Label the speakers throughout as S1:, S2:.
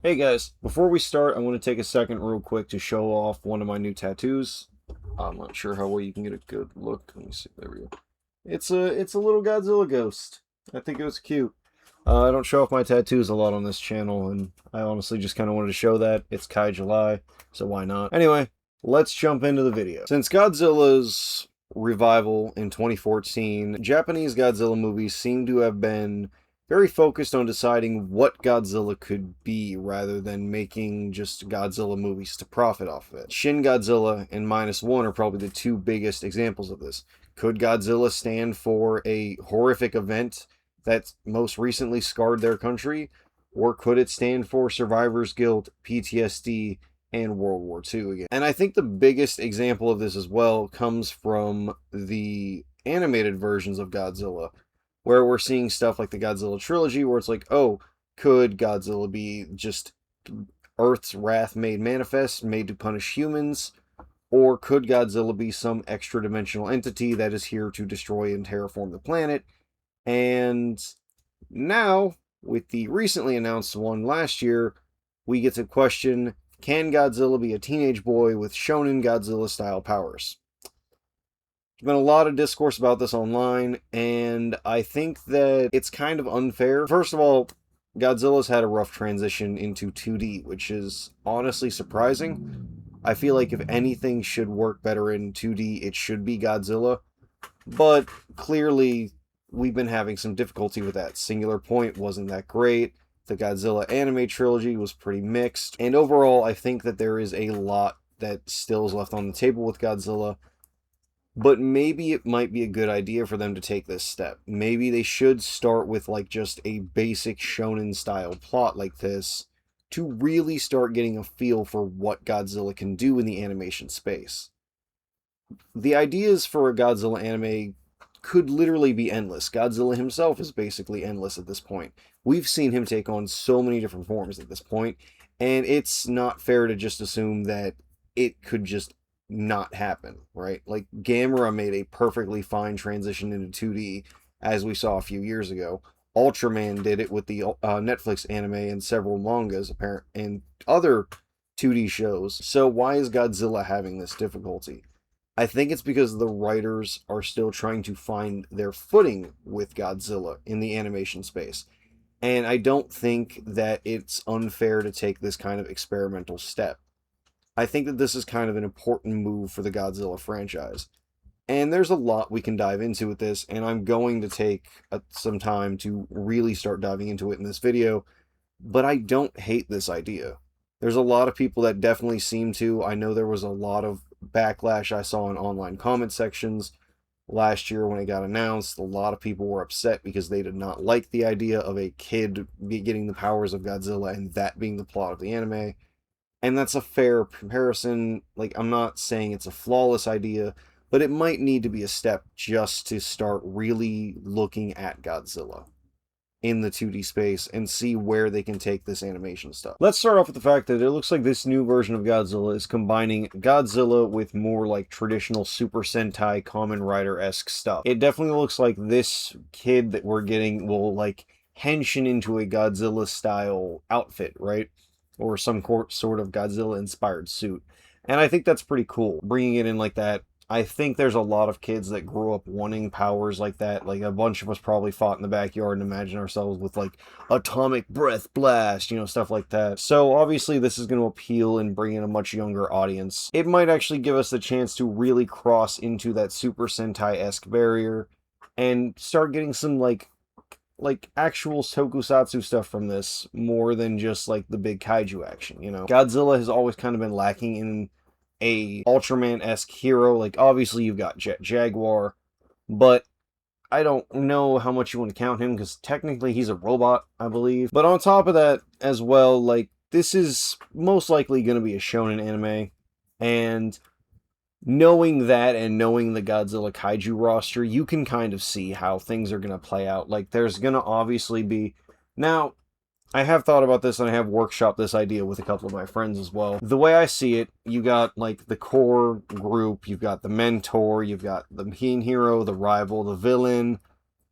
S1: Hey guys, before we start, I want to take a second real quick to show off one of my new tattoos. I'm not sure how well you can get a good look. Let me see. There we go. It's a little Godzilla ghost. I think it was cute. I don't show off my tattoos a lot on this channel, and I honestly just kind of wanted to show that. It's Kai July, so why not? Anyway, let's jump into the video. Since Godzilla's revival in 2014, Japanese Godzilla movies seem to have been very focused on deciding what Godzilla could be rather than making just Godzilla movies to profit off of it. Shin Godzilla and Minus One are probably the two biggest examples of this. Could Godzilla stand for a horrific event that most recently scarred their country? Or could it stand for survivor's guilt, PTSD, and World War II again? And I think the biggest example of this as well comes from the animated versions of Godzilla, where we're seeing stuff like the Godzilla trilogy, where it's like, oh, could Godzilla be just Earth's wrath made manifest, made to punish humans? Or could Godzilla be some extra dimensional entity that is here to destroy and terraform the planet? And now, with the recently announced one last year, we get to question, can Godzilla be a teenage boy with shonen Godzilla style powers? There's been a lot of discourse about this online, and I think that it's kind of unfair. First of all, Godzilla's had a rough transition into 2D, which is honestly surprising. I feel like if anything should work better in 2D, it should be Godzilla. But clearly, we've been having some difficulty with that. Singular Point wasn't that great. The Godzilla anime trilogy was pretty mixed. And overall, I think that there is a lot that still is left on the table with Godzilla. But maybe it might be a good idea for them to take this step. Maybe they should start with like just a basic shonen style plot like this to really start getting a feel for what Godzilla can do in the animation space. The ideas for a Godzilla anime could literally be endless. Godzilla himself is basically endless at this point. We've seen him take on so many different forms at this point, and it's not fair to just assume that it could just not happen, right? Like, Gamera made a perfectly fine transition into 2D, as we saw a few years ago. Ultraman did it with the Netflix anime and several mangas, apparent, and other 2D shows. So why is Godzilla having this difficulty? I think it's because the writers are still trying to find their footing with Godzilla in the animation space. And I don't think that it's unfair to take this kind of experimental step. I think that this is kind of an important move for the Godzilla franchise. And there's a lot we can dive into with this, and I'm going to take some time to really start diving into it in this video, but I don't hate this idea. There's a lot of people that definitely seem to. I know there was a lot of backlash I saw in online comment sections last year when it got announced. A lot of people were upset because they did not like the idea of a kid getting the powers of Godzilla and that being the plot of the anime. And that's a fair comparison. Like, I'm not saying it's a flawless idea, but it might need to be a step just to start really looking at Godzilla in the 2D space and see where they can take this animation stuff. Let's start off with the fact that it looks like this new version of Godzilla is combining Godzilla with more like traditional Super Sentai Kamen Rider-esque stuff. It definitely looks like this kid that we're getting will like henshin into a Godzilla style outfit, right? Or some sort of Godzilla inspired suit. And I think that's pretty cool, bringing it in like that. I think there's a lot of kids that grew up wanting powers like that. Like, a bunch of us probably fought in the backyard and imagined ourselves with, like, atomic breath blast, stuff like that. So, obviously, this is going to appeal and bring in a much younger audience. It might actually give us the chance to really cross into that Super Sentai-esque barrier and start getting some, like actual tokusatsu stuff from this, more than just, like, the big kaiju action, Godzilla has always kind of been lacking in a Ultraman-esque hero. Like, obviously you've got Jet Jaguar, but I don't know how much you want to count him, because technically he's a robot, I believe. But on top of that as well, like, this is most likely going to be a shonen anime, and knowing that and knowing the Godzilla kaiju roster, you can kind of see how things are going to play out. Like, there's going to obviously be... Now, I have thought about this, and I have workshopped this idea with a couple of my friends as well. The way I see it, you got, like, the core group, you've got the mentor, you've got the main hero, the rival, the villain,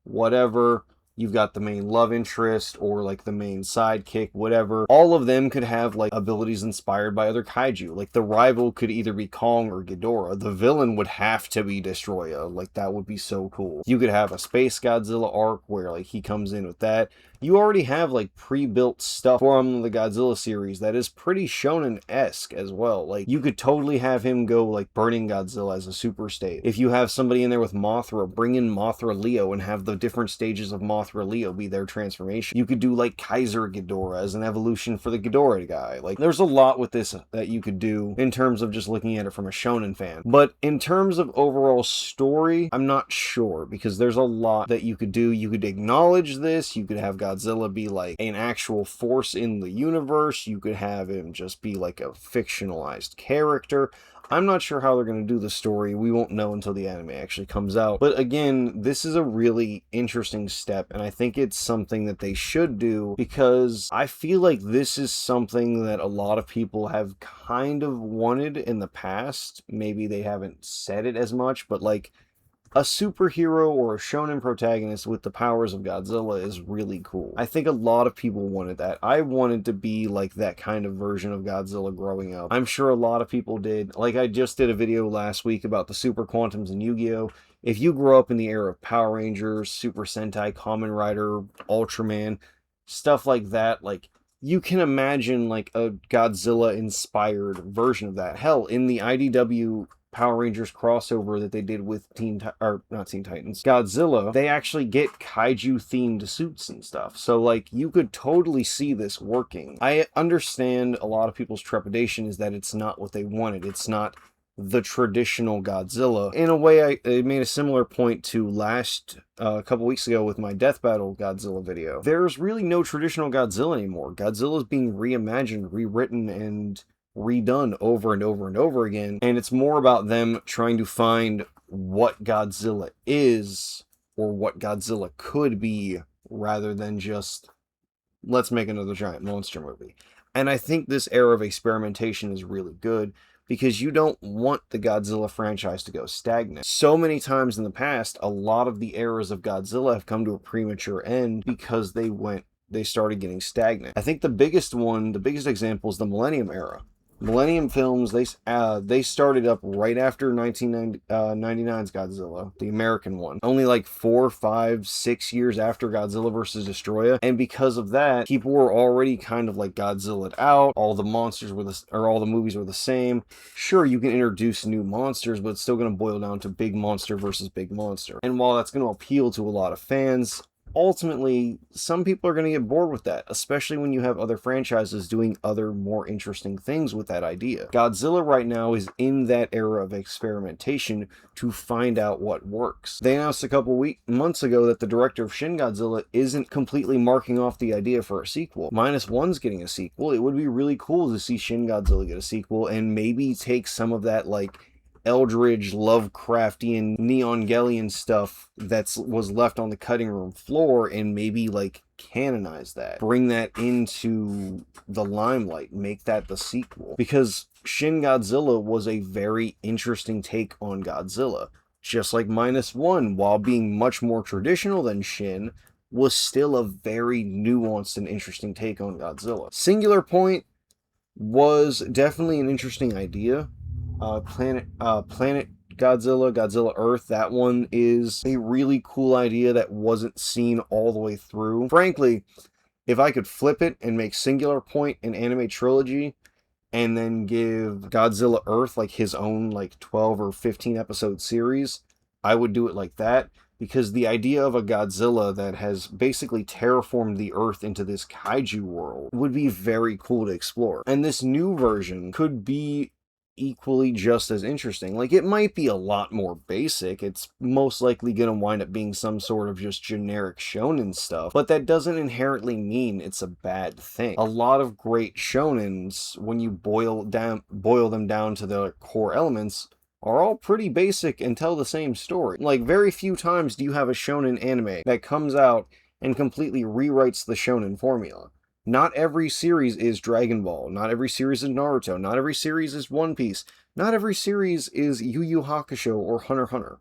S1: whatever. You've got the main love interest or like the main sidekick, whatever. All of them could have like abilities inspired by other kaiju. Like the rival could either be Kong or Ghidorah. The villain would have to be Destroyer. Like that would be so cool. You could have a Space Godzilla arc where like he comes in with that. You already have like pre-built stuff from the Godzilla series that is pretty shonen-esque as well. Like you could totally have him go like Burning Godzilla as a super state. If you have somebody in there with Mothra, bring in Mothra Leo and have the different stages of Mothra Leo be their transformation. You could do like Kaiser Ghidorah as an evolution for the Ghidorah guy. Like there's a lot with this that you could do in terms of just looking at it from a shonen fan. But in terms of overall story, I'm not sure because there's a lot that you could do. You could acknowledge this. You could have Godzilla be like an actual force in the universe. You could have him just be like a fictionalized character. I'm not sure how they're going to do the story. We won't know until the anime actually comes out. But again, this is a really interesting step, and I think it's something that they should do because I feel like this is something that a lot of people have kind of wanted in the past. Maybe they haven't said it as much, but like a superhero or a shonen protagonist with the powers of Godzilla is really cool. I think a lot of people wanted that. I wanted to be like that kind of version of Godzilla growing up. I'm sure a lot of people did. Like I just did a video last week about the Super Quantums in Yu-Gi-Oh! If you grew up in the era of Power Rangers, Super Sentai, Kamen Rider, Ultraman, stuff like that, like you can imagine like a Godzilla-inspired version of that. Hell, in the IDW Power Rangers crossover that they did with not Teen Titans, Godzilla, they actually get kaiju themed suits and stuff. So like you could totally see this working. I understand a lot of people's trepidation is that it's not what they wanted. It's not the traditional Godzilla. In a way, I made a similar point to last a couple weeks ago with my Death Battle Godzilla video. There's really no traditional Godzilla anymore. Godzilla is being reimagined, rewritten, and redone over and over and over again, and it's more about them trying to find what Godzilla is or what Godzilla could be rather than just let's make another giant monster movie. And I think this era of experimentation is really good because you don't want the Godzilla franchise to go stagnant. So many times in the past, a lot of the eras of Godzilla have come to a premature end because they started getting stagnant. I think the biggest example is the Millennium era. Millennium Films, they started up right after 1999's Godzilla, the American one. Only like 4, 5, 6 years after Godzilla vs. Destroyer. And because of that, people were already kind of like Godzilla'd out. All the monsters were all the movies were the same. Sure, you can introduce new monsters, but it's still going to boil down to big monster versus big monster. And while that's going to appeal to a lot of fans, ultimately, some people are going to get bored with that, especially when you have other franchises doing other more interesting things with that idea. Godzilla right now is in that era of experimentation to find out what works. They announced a couple months ago that the director of Shin Godzilla isn't completely marking off the idea for a sequel. -1's getting a sequel. It would be really cool to see Shin Godzilla get a sequel and maybe take some of that like Eldridge, Lovecraftian, Neon-Gelian stuff that was left on the cutting room floor and maybe like canonize that. Bring that into the limelight. Make that the sequel. Because Shin Godzilla was a very interesting take on Godzilla. Just like -1, while being much more traditional than Shin, was still a very nuanced and interesting take on Godzilla. Singular Point was definitely an interesting idea. Planet Godzilla, Godzilla Earth, that one is a really cool idea that wasn't seen all the way through. Frankly, if I could flip it and make Singular Point an anime trilogy and then give Godzilla Earth like his own like 12 or 15 episode series, I would do it like that. Because the idea of a Godzilla that has basically terraformed the Earth into this kaiju world would be very cool to explore. And this new version could be equally just as interesting. Like, it might be a lot more basic. It's most likely going to wind up being some sort of just generic shonen stuff, but that doesn't inherently mean it's a bad thing. A lot of great shonens, when you boil them down to their core elements, are all pretty basic and tell the same story. Like, very few times do you have a shonen anime that comes out and completely rewrites the shonen formula. Not every series is Dragon Ball. Not every series is Naruto. Not every series is One Piece. Not every series is Yu Yu Hakusho or Hunter x Hunter.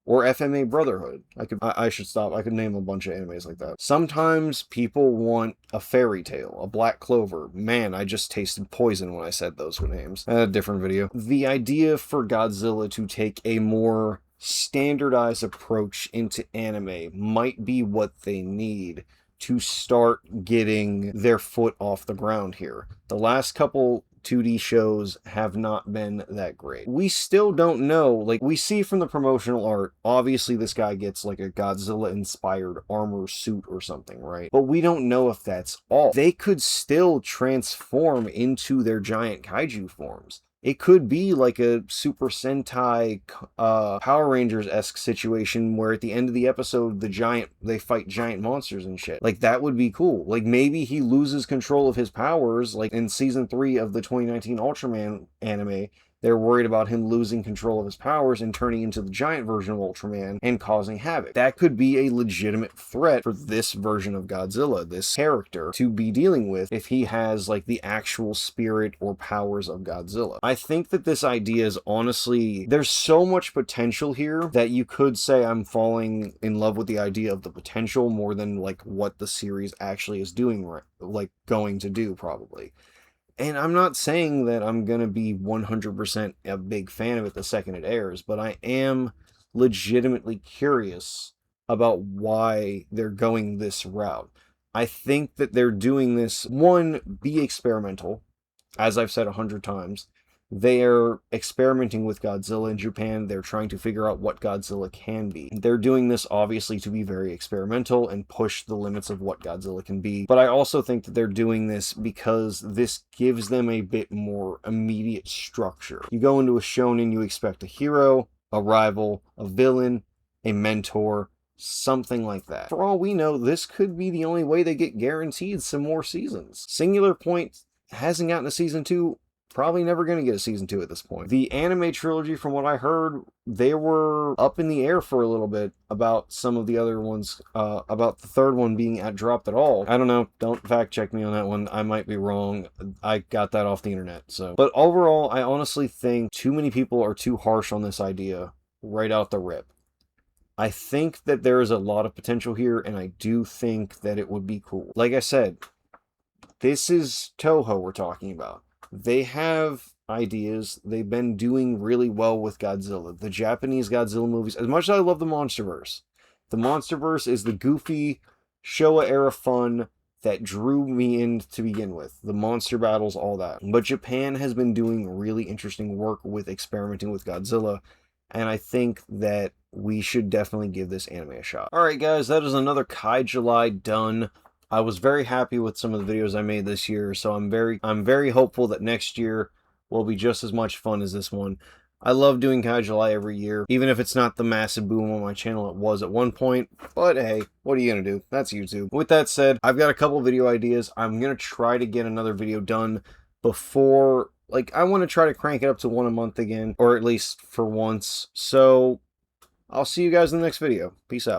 S1: or FMA Brotherhood. I should stop. I could name a bunch of animes like that. Sometimes people want a fairy tale, a Black Clover. Man, I just tasted poison when I said those names. A different video. The idea for Godzilla to take a more standardized approach into anime might be what they need to start getting their foot off the ground here. The last couple 2D shows have not been that great. We still don't know, like, we see from the promotional art, obviously this guy gets like a Godzilla-inspired armor suit or something, right? But we don't know if that's all. They could still transform into their giant kaiju forms. It could be like a Super Sentai Power Rangers-esque situation where at the end of the episode, they fight giant monsters and shit. Like, that would be cool. Like, maybe he loses control of his powers, like in Season 3 of the 2019 Ultraman anime. They're worried about him losing control of his powers and turning into the giant version of Ultraman and causing havoc. That could be a legitimate threat for this version of Godzilla, this character, to be dealing with if he has, like, the actual spirit or powers of Godzilla. I think that this idea is honestly, there's so much potential here that you could say I'm falling in love with the idea of the potential more than, like, what the series actually is doing, right? Like, going to do, probably. And I'm not saying that I'm going to be 100% a big fan of it the second it airs, but I am legitimately curious about why they're going this route. I think that they're doing this, one, be experimental, as I've said 100 times. They're experimenting with Godzilla in Japan. They're trying to figure out what Godzilla can be. They're doing this obviously to be very experimental and push the limits of what Godzilla can be. But I also think that they're doing this because this gives them a bit more immediate structure. You go into a shonen, you expect a hero, a rival, a villain, a mentor, something like that. For all we know, this could be the only way they get guaranteed some more seasons. Singular Point hasn't gotten a season 2. Probably never going to get a season 2 at this point. The anime trilogy, from what I heard, they were up in the air for a little bit about some of the other ones, about the third one being dropped at all. I don't know. Don't fact check me on that one. I might be wrong. I got that off the internet. But overall, I honestly think too many people are too harsh on this idea right out the rip. I think that there is a lot of potential here, and I do think that it would be cool. Like I said, this is Toho we're talking about. They have ideas. They've been doing really well with Godzilla. The Japanese Godzilla movies, as much as I love the MonsterVerse is the goofy Showa-era fun that drew me in to begin with. The monster battles, all that. But Japan has been doing really interesting work with experimenting with Godzilla, and I think that we should definitely give this anime a shot. Alright guys, that is another Kai July done. I was very happy with some of the videos I made this year, so I'm very hopeful that next year will be just as much fun as this one. I love doing Kai July every year, even if it's not the massive boom on my channel it was at one point, but hey, what are you gonna do? That's YouTube. With that said, I've got a couple video ideas. I'm gonna try to get another video done before, like, I want to try to crank it up to one a month again, or at least for once. So, I'll see you guys in the next video. Peace out.